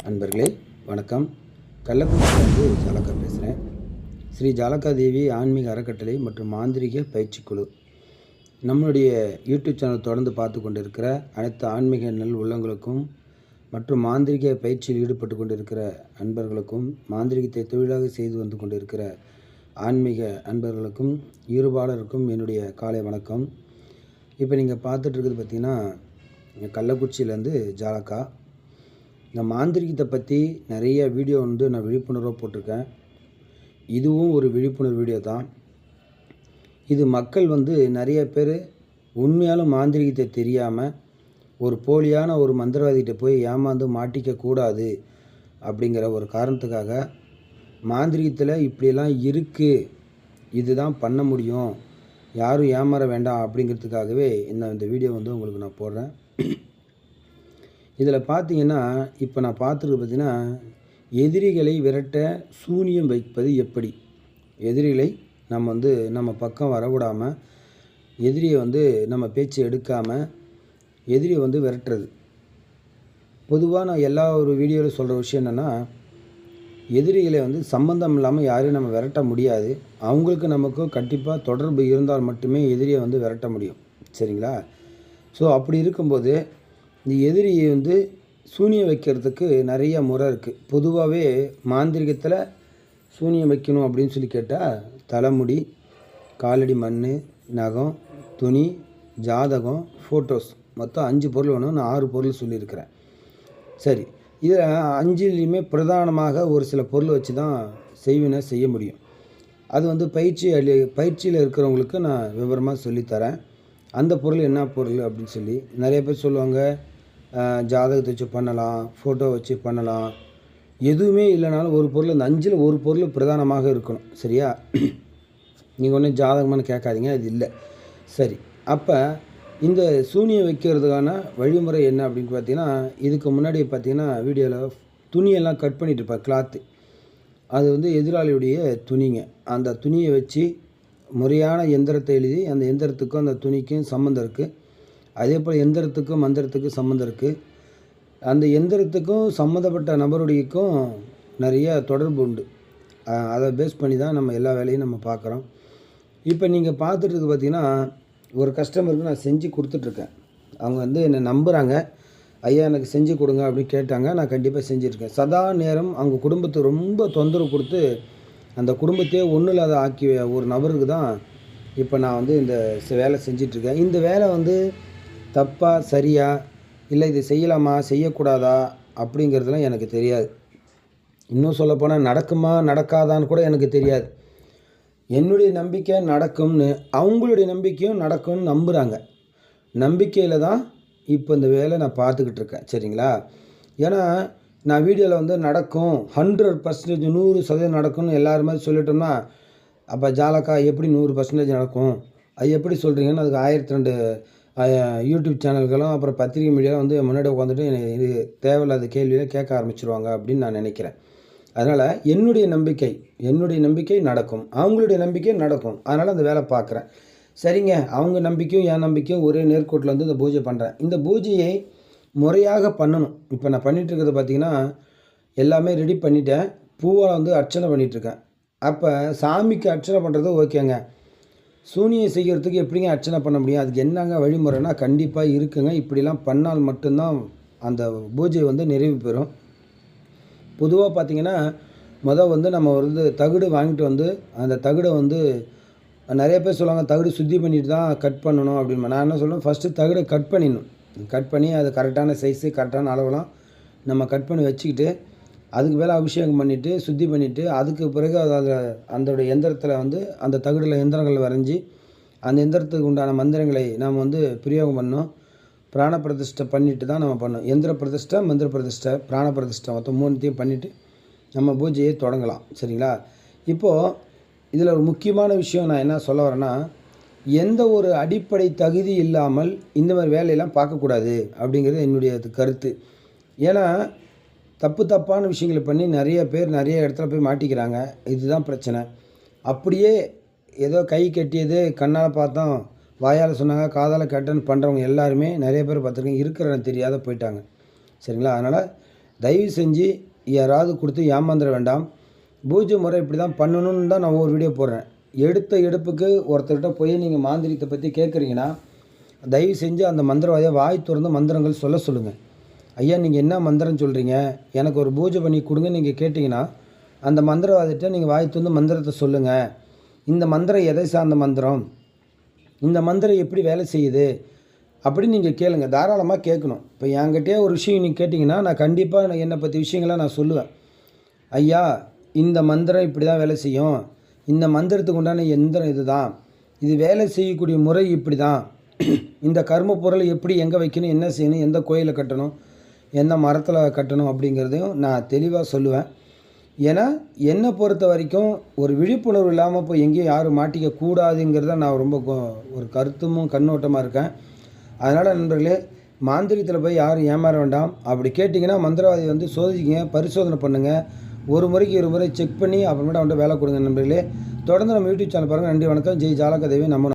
அன்பர்களே வணக்கம். கள்ளக்குறிச்சியிலிருந்து ஜாலக்கா பேசுகிறேன். ஸ்ரீ ஜாலக்கா தேவி ஆன்மீக அறக்கட்டளை மற்றும் மாந்திரிக பயிற்சிக்குழு நம்மளுடைய யூடியூப் சேனல் தொடர்ந்து பார்த்து கொண்டிருக்கிற அனைத்து ஆன்மீக நல் உள்ளங்களுக்கும் மற்றும் மாந்திரிக பயிற்சியில் ஈடுபட்டு கொண்டிருக்கிற அன்பர்களுக்கும் மாந்திரிகத்தை தொழிலாக செய்து வந்து கொண்டிருக்கிற ஆன்மீக அன்பர்களுக்கும் ஈடுபாளருக்கும் என்னுடைய காலை வணக்கம். இப்போ நீங்கள் பார்த்துட்ருக்குது பார்த்திங்கன்னா கள்ளக்குறிச்சியிலேருந்து ஜாலக்கா. இந்த மாந்திரிகத்தை பற்றி நிறைய வீடியோ நான் விழிப்புணர்வாக போட்டிருக்கேன். இதுவும் ஒரு விழிப்புணர்வு வீடியோ தான். இது மக்கள் நிறைய பேர் உண்மையாலும் மாந்திரிகத்தை தெரியாமல் ஒரு போலியான ஒரு மந்திரவாதிகிட்ட போய் ஏமாந்து மாட்டிக்கக்கூடாது அப்படிங்கிற ஒரு காரணத்துக்காக மாந்திரிகத்தில் இப்படியெல்லாம் இருக்குது, இதுதான் பண்ண முடியும், யாரும் ஏமாற வேண்டாம் அப்படிங்கிறதுக்காகவே இந்த வீடியோ உங்களுக்கு நான் போடுறேன். இதில் பார்த்தீங்கன்னா இப்போ நான் பார்த்துருக்கு பார்த்தீங்கன்னா எதிரிகளை விரட்ட சூனியம் வைப்பது எப்படி, எதிரிகளை நம்ம நம்ம பக்கம் வரவிடாமல் எதிரியை நம்ம பேச்சு எடுக்காமல் எதிரியை விரட்டுறது. பொதுவாக நான் எல்லா ஒரு வீடியோவில் சொல்கிற விஷயம் என்னென்னா, எதிரிகளை சம்பந்தம் இல்லாமல் யாரையும் நம்ம விரட்ட முடியாது. அவங்களுக்கு நமக்கும் கண்டிப்பாக தொடர்பு இருந்தால் மட்டுமே எதிரியை விரட்ட முடியும். சரிங்களா? ஸோ அப்படி இருக்கும்போது இந்த எதிரியை சூனியம் வைக்கிறதுக்கு நிறைய முறை இருக்குது. பொதுவாகவே மாந்திரிகத்தில் சூனியம் வைக்கணும் அப்படின்னு சொல்லி கேட்டால் தலைமுடி, காலடி மண், நகம், துணி, ஜாதகம், ஃபோட்டோஸ், மொத்தம் 5 பொருள் வேணும். நான் 6 பொருள் சொல்லியிருக்கிறேன். சரி, இதில் 5லையுமே பிரதானமாக ஒரு சில பொருள் வச்சு தான் செய்வினை செய்ய முடியும். அது பயிற்சியில் இருக்கிறவங்களுக்கு நான் விவரமாக சொல்லித்தரேன். அந்த பொருள் என்ன பொருள் அப்படின்னு சொல்லி நிறைய பேர் சொல்லுவாங்க, ஜாதகத்தை வச்சு பண்ணலாம், ஃபோட்டோ வச்சு பண்ணலாம். எதுவுமே இல்லைனாலும் ஒரு பொருள், இந்த 5ல் ஒரு பொருள் பிரதானமாக இருக்கணும். சரியா? நீங்கள் ஒன்றும் ஜாதகமானு கேட்காதீங்க, அது இல்லை. சரி, அப்போ இந்த சூனியம் வைக்கிறதுக்கான வழிமுறை என்ன அப்படின்னு பார்த்தீங்கன்னா, இதுக்கு முன்னாடி பார்த்தீங்கன்னா வீடியோவில் துணியெல்லாம் கட் பண்ணிட்டு இருப்பேன், கிளாத்து. அது எதிராளியுடைய துணிங்க. அந்த துணியை வச்சு முறையான எந்திரத்தை எழுதி அந்த எந்திரத்துக்கும் அந்த துணிக்கும் சம்மந்தம் இருக்குது. அதே போல் எந்திரத்துக்கும் மந்திரத்துக்கும் சம்மந்தம் இருக்குது. அந்த எந்திரத்துக்கும் சம்மந்தப்பட்ட நபருடையக்கும் நிறைய தொடர்பு உண்டு. அதை பேஸ் பண்ணி தான் நம்ம எல்லா வேலையும் நம்ம பார்க்குறோம். இப்போ நீங்கள் பார்த்துட்டு பார்த்திங்கன்னா ஒரு கஸ்டமருக்கு நான் செஞ்சு கொடுத்துட்ருக்கேன். அவங்க என்னை நம்புகிறாங்க, ஐயா எனக்கு செஞ்சு கொடுங்க அப்படின்னு கேட்டாங்க. நான் கண்டிப்பாக செஞ்சுருக்கேன். சதா நேரம் அவங்க குடும்பத்தை ரொம்ப தொந்தரவு கொடுத்து அந்த குடும்பத்தையே ஒன்றும் இல்லாத ஆக்கிய ஒரு நபருக்கு தான் இப்போ நான் இந்த வேலை செஞ்சிட்ருக்கேன். இந்த வேலை தப்பா சரியா, இல்லை இது செய்யலாமா செய்யக்கூடாதா அப்படிங்கிறதுலாம் எனக்கு தெரியாது. இன்னும் சொல்லப்போனால் நடக்குமா நடக்காதான்னு கூட எனக்கு தெரியாது. என்னுடைய நம்பிக்கை நடக்கும்னு, அவங்களுடைய நம்பிக்கையும் நடக்கும்னு நம்புகிறாங்க. நம்பிக்கையில் தான் இப்போ இந்த வேலை நான் பார்த்துக்கிட்டு இருக்கேன். சரிங்களா? ஏன்னா நான் வீடியோவில் நடக்கும் 100% 100% நடக்கும்னு எல்லாருமே சொல்லிட்டோம்னா, அப்போ ஜாலக்கா எப்படி 100% நடக்கும், அது எப்படி சொல்கிறீங்கன்னு அதுக்கு 1002 யூடியூப் சேனல்களும் அப்புறம் பத்திரிகை மீடியாவில் முன்னாடி உட்காந்துட்டு இது தேவையில்லாத கேள்வியை கேட்க ஆரம்பிச்சிருவாங்க அப்படின்னு நான் நினைக்கிறேன். அதனால் என்னுடைய நம்பிக்கை நடக்கும், அவங்களுடைய நம்பிக்கை நடக்கும். அதனால் அந்த வேலை பார்க்குறேன். சரிங்க, அவங்க நம்பிக்கையும் என் நம்பிக்கையும் ஒரே நேர்கோட்டில் இந்த பூஜை பண்ணுறேன். இந்த பூஜையை முறையாக பண்ணணும். இப்போ நான் பண்ணிகிட்ருக்கிறது பார்த்திங்கன்னா எல்லாமே ரெடி பண்ணிட்டேன். பூவால் அர்ச்சனை பண்ணிகிட்ருக்கேன். அப்போ சாமிக்கு அர்ச்சனை பண்ணுறது ஓகேங்க. சூனியம் செய்கிறதுக்கு எப்படிங்க அர்ச்சனை பண்ண முடியும்? அதுக்கு என்னங்க வழிமுறைனா கண்டிப்பாக இருக்குங்க. இப்படிலாம் பண்ணால் மட்டும்தான் அந்த பூஜை நிறைவு பெறும். பொதுவாக பார்த்திங்கன்னா நம்ம தகடு வாங்கிட்டு அந்த தகடை நிறைய பேர் சொல்லுவாங்க தகடு சுத்தி பண்ணிட்டு தான் கட் பண்ணணும் அப்படின்னு. நான் என்ன சொல்லுவேன், ஃபஸ்ட்டு தகடை கட் பண்ணிடணும். கட் பண்ணி அது கரெக்டான சைஸு கரெக்டான அளவெல்லாம் நம்ம கட் பண்ணி வச்சுக்கிட்டு அதுக்கு மேலே அபிஷேகம் பண்ணிவிட்டு சுத்தி பண்ணிவிட்டு அதுக்கு பிறகு அதோடைய எந்திரத்தில் அந்த தகடில் எந்திரங்கள் வரைஞ்சி அந்த எந்திரத்துக்கு உண்டான மந்திரங்களை நாம் பிரயோகம் பண்ணோம். பிராண பிரதிஷ்டை பண்ணிவிட்டு தான் நம்ம பண்ணோம். எந்திர பிரதிஷ்டை, மந்திர பிரதிஷ்டை, பிராண பிரதிஷ்டை மொத்தம் 3த்தையும் பண்ணிவிட்டு நம்ம பூஜையை தொடங்கலாம். சரிங்களா? இப்போது இதில் ஒரு முக்கியமான விஷயம் நான் என்ன சொல்ல வரேன்னா, எந்த ஒரு அடிப்படை தகுதி இல்லாமல் இந்த மாதிரி வேலையெல்லாம் பார்க்கக்கூடாது அப்படிங்கிறது என்னுடைய கருத்து. ஏன்னா தப்பான விஷயங்களை பண்ணி நிறைய பேர் நிறைய இடத்துல போய் மாட்டிக்கிறாங்க. இதுதான் பிரச்சனை. அப்படியே ஏதோ கை கட்டியது கண்ணால் பார்த்தோம், வாயால் சொன்னாங்க, காதால் கேட்டேன்னு பண்ணுறவங்க எல்லாருமே நிறைய பேர் பார்த்துருக்கேன், இருக்கிற தெரியாத போயிட்டாங்க. சரிங்களா? அதனால் தயவு செஞ்சு யாராவது கொடுத்து ஏமாந்துட வேண்டாம். பூஜை முறை இப்படி தான் பண்ணணும்னு தான் நான் ஒரு வீடியோ போடுறேன். எடுத்த எடுப்புக்கு ஒருத்தர்கிட்ட போய் நீங்கள் மாந்திரிகத்தை பற்றி கேட்குறீங்கன்னா தயவு செஞ்சு அந்த மந்திரவாதியை வாய் திறந்து மந்திரங்கள் சொல்ல சொல்லுங்கள். ஐயா நீங்கள் என்ன மந்திரம் சொல்கிறீங்க, எனக்கு ஒரு பூஜை பண்ணி கொடுங்க நீங்கள் கேட்டிங்கன்னா அந்த மந்திரவாதிகிட்ட நீங்கள் வாய் திறந்து மந்திரத்தை சொல்லுங்கள். இந்த மந்திரம் எதை சார்ந்த மந்திரம், இந்த மந்திரம் எப்படி வேலை செய்யுது அப்படின்னு நீங்கள் கேளுங்க. தாராளமாக கேட்கணும். இப்போ என்கிட்டயே ஒரு விஷயம் நீங்கள் கேட்டிங்கன்னா நான் கண்டிப்பாக என்னை பற்றி விஷயங்களை நான் சொல்லுவேன். ஐயா இந்த மந்திரம் இப்படி தான் வேலை செய்யும், இந்த மந்திரத்துக்கு உண்டான எந்திரம் இது தான், இது வேலை செய்யக்கூடிய முறை இப்படி தான், இந்த கர்ம பொருளை எப்படி எங்கே வைக்கணும், என்ன செய்யணும், எந்த கோயிலில் கட்டணும், எந்த மரத்தில் கட்டணும் அப்படிங்கிறதையும் நான் தெளிவாக சொல்லுவேன். ஏன்னா என்னை பொறுத்த வரைக்கும் ஒரு விழிப்புணர்வு இல்லாமல் போய் எங்கேயும் யாரும் மாட்டிக்க கூடாதுங்கிறத நான் ரொம்ப ஒரு கருத்துமும் கண்ணோட்டமாக இருக்கேன். அதனால் நண்பர்களே, மாந்திரிகத்தில் போய் யாரும் ஏமாற வேண்டாம். அப்படி கேட்டிங்கன்னா மந்திரவாதி வந்து சோதிங்க, பரிசோதனை பண்ணுங்கள். ஒரு முறைக்கு 2 முறை செக் பண்ணி அப்புறமேட்டு அவன்கிட்ட வேலை கொடுங்க நண்பர்களே. தொடர்ந்து நம்ம யூடியூப் சேனல் பாருங்கள். நன்றி, வணக்கம். ஜெய் ஜாலக தேவி. நம்ம